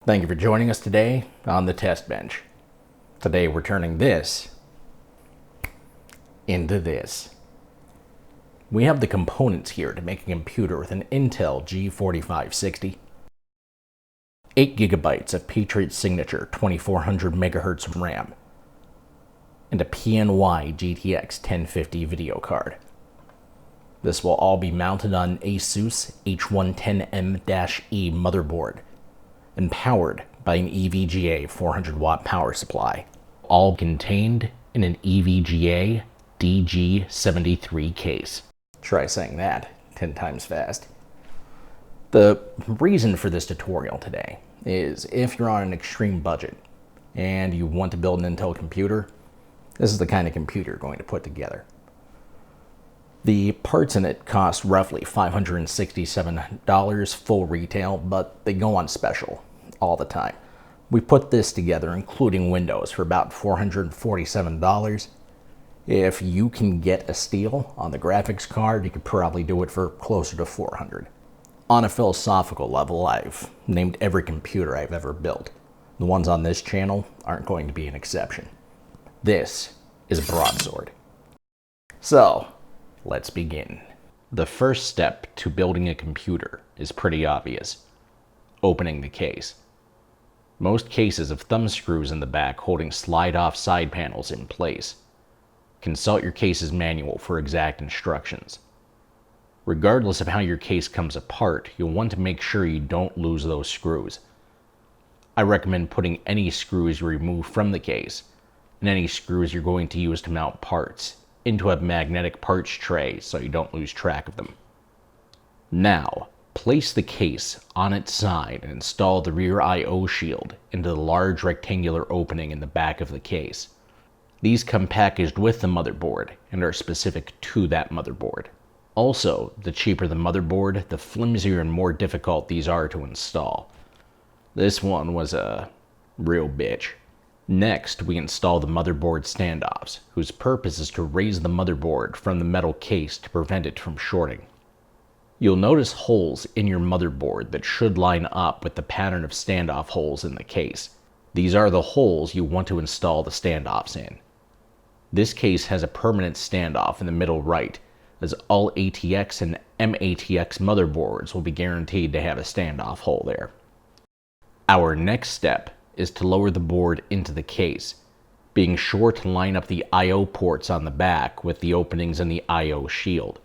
Thank you for joining us today on the test bench. Today we're turning this into this. We have the components here to make a computer with an Intel G4560, 8 gigabytes of Patriot Signature 2400 MHz RAM, and a PNY GTX 1050 video card. This will all be mounted on ASUS H110M-E motherboard and powered by an EVGA 400 watt power supply, all contained in an EVGA DG73 case. Try saying that 10 times fast. The reason for this tutorial today is if you're on an extreme budget and you want to build an Intel computer, this is the kind of computer you're going to put together. The parts in it cost roughly $567 full retail, but they go on special all the time. We put this together, including Windows, for about $447. If you can get a steal on the graphics card, you could probably do it for closer to $400. On a philosophical level, I've named every computer I've ever built. The ones on this channel aren't going to be an exception. This is a broadsword. So, let's begin. The first step to building a computer is pretty obvious: opening the case. Most cases have thumb screws in the back holding slide-off side panels in place. Consult your case's manual for exact instructions. Regardless of how your case comes apart, you'll want to make sure you don't lose those screws. I recommend putting any screws you remove from the case, and any screws you're going to use to mount parts, into a magnetic parts tray so you don't lose track of them. Now, place the case on its side and install the rear I/O shield into the large rectangular opening in the back of the case. These come packaged with the motherboard and are specific to that motherboard. Also, the cheaper the motherboard, the flimsier and more difficult these are to install. This one was a real bitch. Next, we install the motherboard standoffs, whose purpose is to raise the motherboard from the metal case to prevent it from shorting. You'll notice holes in your motherboard that should line up with the pattern of standoff holes in the case. These are the holes you want to install the standoffs in. This case has a permanent standoff in the middle right, as all ATX and MATX motherboards will be guaranteed to have a standoff hole there. Our next step is to lower the board into the case, being sure to line up the I/O ports on the back with the openings in the I/O shield.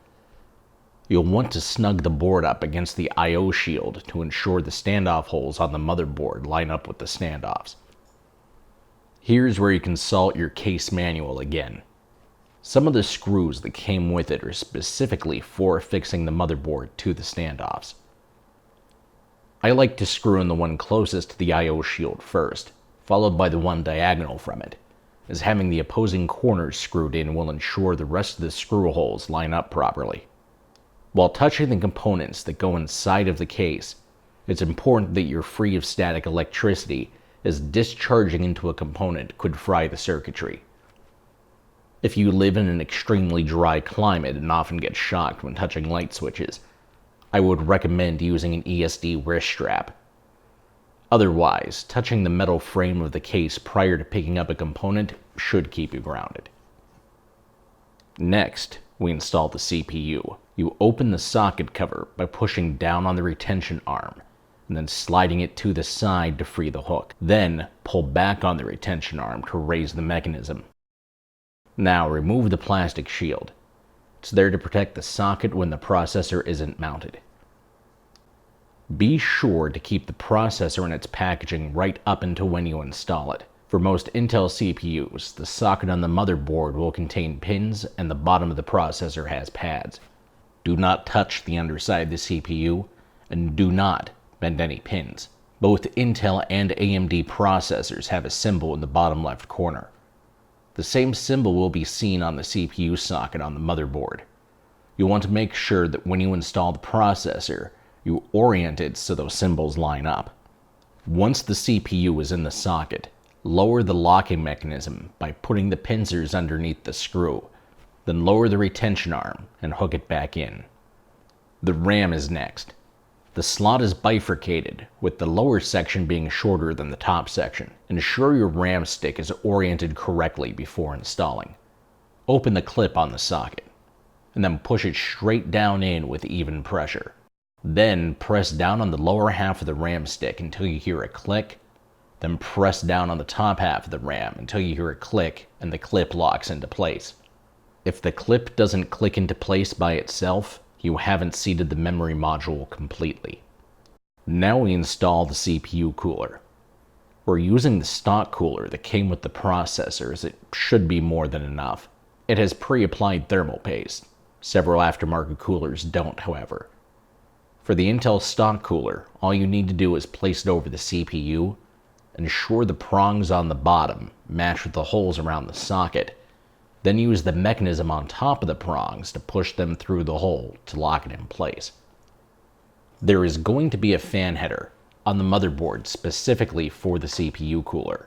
You'll want to snug the board up against the I/O shield to ensure the standoff holes on the motherboard line up with the standoffs. Here's where you consult your case manual again. Some of the screws that came with it are specifically for fixing the motherboard to the standoffs. I like to screw in the one closest to the I/O shield first, followed by the one diagonal from it, as having the opposing corners screwed in will ensure the rest of the screw holes line up properly. While touching the components that go inside of the case, it's important that you're free of static electricity, as discharging into a component could fry the circuitry. If you live in an extremely dry climate and often get shocked when touching light switches, I would recommend using an ESD wrist strap. Otherwise, touching the metal frame of the case prior to picking up a component should keep you grounded. Next, we install the CPU. You open the socket cover by pushing down on the retention arm, and then sliding it to the side to free the hook. Then, pull back on the retention arm to raise the mechanism. Now, remove the plastic shield. It's there to protect the socket when the processor isn't mounted. Be sure to keep the processor and its packaging right up until when you install it. For most Intel CPUs, the socket on the motherboard will contain pins and the bottom of the processor has pads. Do not touch the underside of the CPU, and do not bend any pins. Both Intel and AMD processors have a symbol in the bottom left corner. The same symbol will be seen on the CPU socket on the motherboard. You'll want to make sure that when you install the processor, you orient it so those symbols line up. Once the CPU is in the socket, lower the locking mechanism by putting the pincers underneath the screw, then lower the retention arm and hook it back in. The RAM is next. The slot is bifurcated, with the lower section being shorter than the top section. Ensure your RAM stick is oriented correctly before installing. Open the clip on the socket, and then push it straight down in with even pressure. Then press down on the lower half of the RAM stick until you hear a click, then press down on the top half of the RAM until you hear a click and the clip locks into place. If the clip doesn't click into place by itself, you haven't seated the memory module completely. Now we install the CPU cooler. We're using the stock cooler that came with the processor, as it should be more than enough. It has pre-applied thermal paste. Several aftermarket coolers don't, however. For the Intel stock cooler, all you need to do is place it over the CPU, ensure the prongs on the bottom match with the holes around the socket, then use the mechanism on top of the prongs to push them through the hole to lock it in place. There is going to be a fan header on the motherboard specifically for the CPU cooler.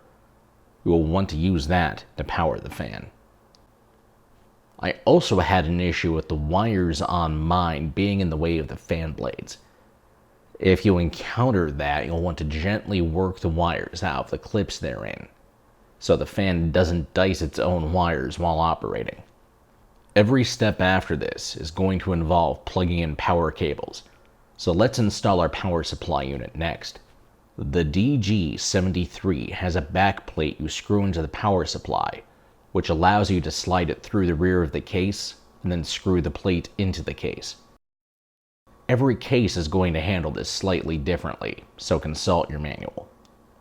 You will want to use that to power the fan. I also had an issue with the wires on mine being in the way of the fan blades. If you encounter that, you'll want to gently work the wires out of the clips they're in, so the fan doesn't dice its own wires while operating. Every step after this is going to involve plugging in power cables, so let's install our power supply unit next. The DG73 has a back plate you screw into the power supply, which allows you to slide it through the rear of the case and then screw the plate into the case. Every case is going to handle this slightly differently, so consult your manual.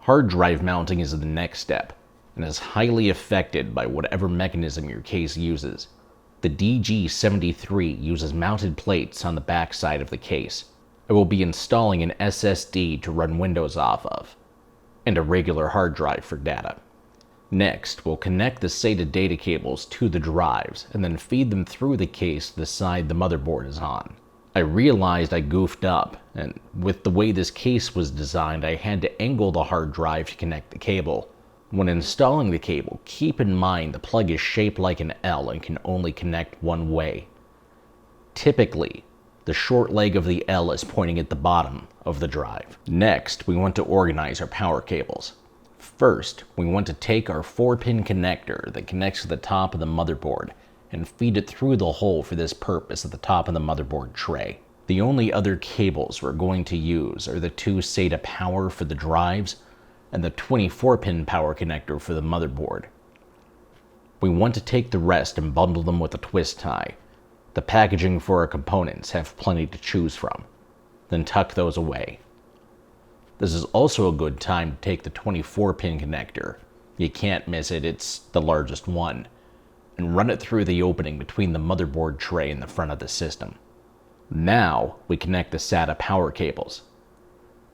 Hard drive mounting is the next step, and is highly affected by whatever mechanism your case uses. The DG73 uses mounted plates on the back side of the case. I will be installing an SSD to run Windows off of, and a regular hard drive for data. Next, we'll connect the SATA data cables to the drives, and then feed them through the case to the side the motherboard is on. I realized I goofed up, and with the way this case was designed, I had to angle the hard drive to connect the cable. When installing the cable, keep in mind the plug is shaped like an L and can only connect one way. Typically, the short leg of the L is pointing at the bottom of the drive. Next, we want to organize our power cables. First, we want to take our 4-pin connector that connects to the top of the motherboard and feed it through the hole for this purpose at the top of the motherboard tray. The only other cables we're going to use are the 2 SATA power for the drives and the 24-pin power connector for the motherboard. We want to take the rest and bundle them with a twist tie. The packaging for our components have plenty to choose from. Then tuck those away. This is also a good time to take the 24-pin connector. You can't miss it, it's the largest one. And run it through the opening between the motherboard tray and the front of the system. Now, we connect the SATA power cables.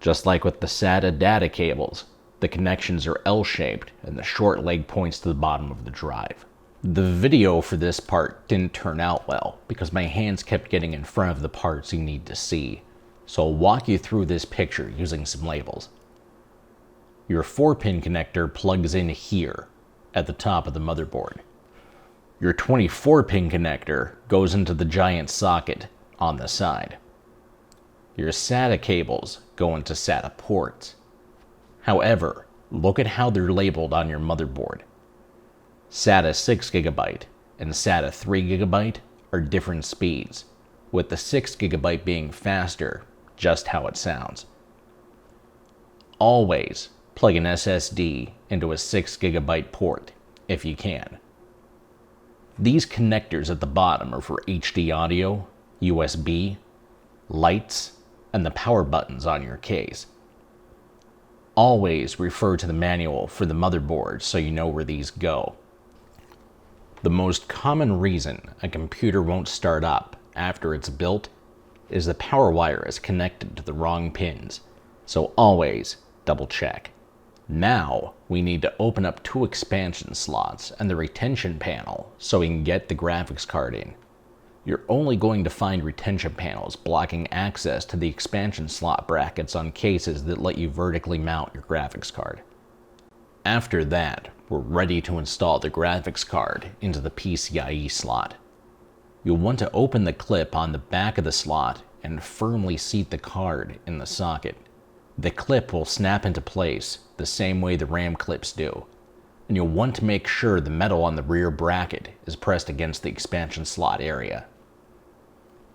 Just like with the SATA data cables, the connections are L-shaped and the short leg points to the bottom of the drive. The video for this part didn't turn out well because my hands kept getting in front of the parts you need to see, so I'll walk you through this picture using some labels. Your 4-pin connector plugs in here at the top of the motherboard. Your 24-pin connector goes into the giant socket on the side. Your SATA cables go into SATA ports. However, look at how they're labeled on your motherboard. SATA 6GB and SATA 3GB are different speeds, with the 6GB being faster, just how it sounds. Always plug an SSD into a 6GB port if you can. These connectors at the bottom are for HD audio, USB, lights, and the power buttons on your case. Always refer to the manual for the motherboard so you know where these go. The most common reason a computer won't start up after it's built is the power wire is connected to the wrong pins, so always double check. Now, we need to open up 2 expansion slots and the retention panel so we can get the graphics card in. You're only going to find retention panels blocking access to the expansion slot brackets on cases that let you vertically mount your graphics card. After that, we're ready to install the graphics card into the PCIe slot. You'll want to open the clip on the back of the slot and firmly seat the card in the socket. The clip will snap into place the same way the RAM clips do, and you'll want to make sure the metal on the rear bracket is pressed against the expansion slot area.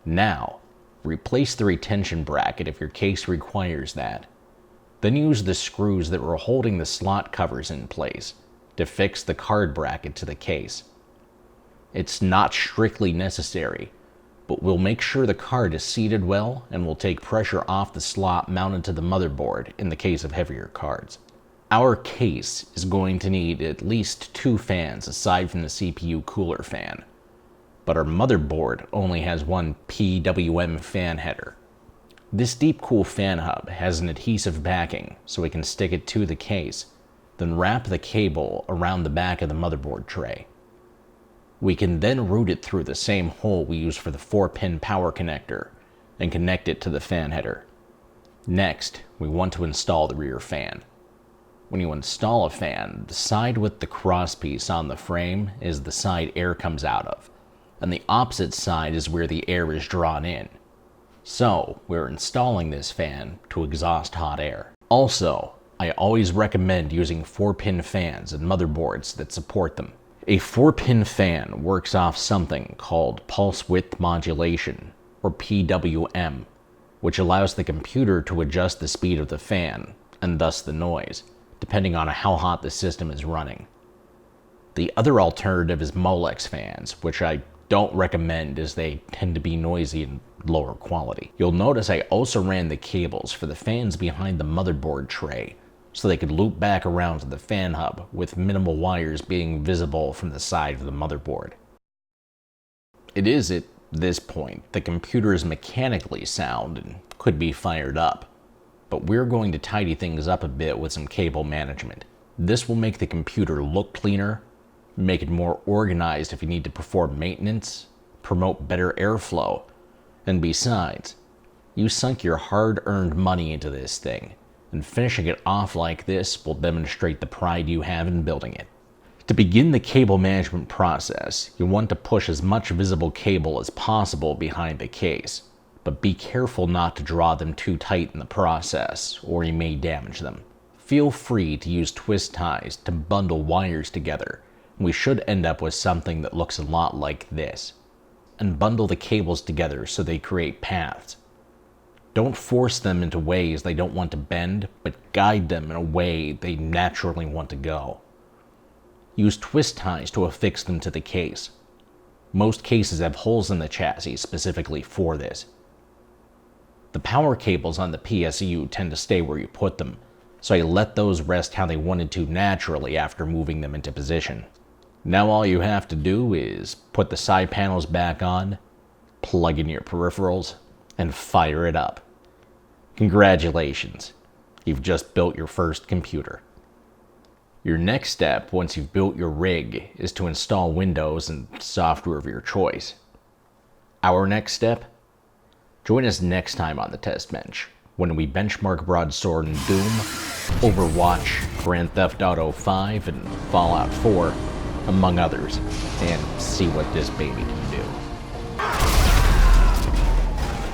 Now, replace the retention bracket if your case requires that. Then use the screws that were holding the slot covers in place to fix the card bracket to the case. It's not strictly necessary, but we'll make sure the card is seated well and will take pressure off the slot mounted to the motherboard in the case of heavier cards. Our case is going to need at least 2 fans aside from the CPU cooler fan, but our motherboard only has one PWM fan header. This deep cool fan hub has an adhesive backing so we can stick it to the case, then wrap the cable around the back of the motherboard tray. We can then route it through the same hole we use for the 4-pin power connector and connect it to the fan header. Next, we want to install the rear fan. When you install a fan, the side with the crosspiece on the frame is the side air comes out of, and the opposite side is where the air is drawn in. So, we're installing this fan to exhaust hot air. Also, I always recommend using 4-pin fans and motherboards that support them. A 4-pin fan works off something called pulse width modulation, or PWM, which allows the computer to adjust the speed of the fan, and thus the noise, depending on how hot the system is running. The other alternative is Molex fans, which I don't recommend as they tend to be noisy and lower quality. You'll notice I also ran the cables for the fans behind the motherboard tray, so they could loop back around to the fan hub with minimal wires being visible from the side of the motherboard. It is at this point the computer is mechanically sound and could be fired up, but we're going to tidy things up a bit with some cable management. This will make the computer look cleaner, make it more organized if you need to perform maintenance, promote better airflow, and besides, you sunk your hard-earned money into this thing, and finishing it off like this will demonstrate the pride you have in building it. To begin the cable management process, you want to push as much visible cable as possible behind the case, but be careful not to draw them too tight in the process, or you may damage them. Feel free to use twist ties to bundle wires together, and we should end up with something that looks a lot like this. And bundle the cables together so they create paths. Don't force them into ways they don't want to bend, but guide them in a way they naturally want to go. Use twist ties to affix them to the case. Most cases have holes in the chassis specifically for this. The power cables on the PSU tend to stay where you put them, so I let those rest how they wanted to naturally after moving them into position. Now all you have to do is put the side panels back on, plug in your peripherals, and fire it up. Congratulations, you've just built your first computer. Your next step once you've built your rig is to install Windows and software of your choice. Our next step? Join us next time on the test bench when we benchmark Broadsword and Doom, Overwatch, Grand Theft Auto 5, and Fallout 4, among others, and see what this baby can do.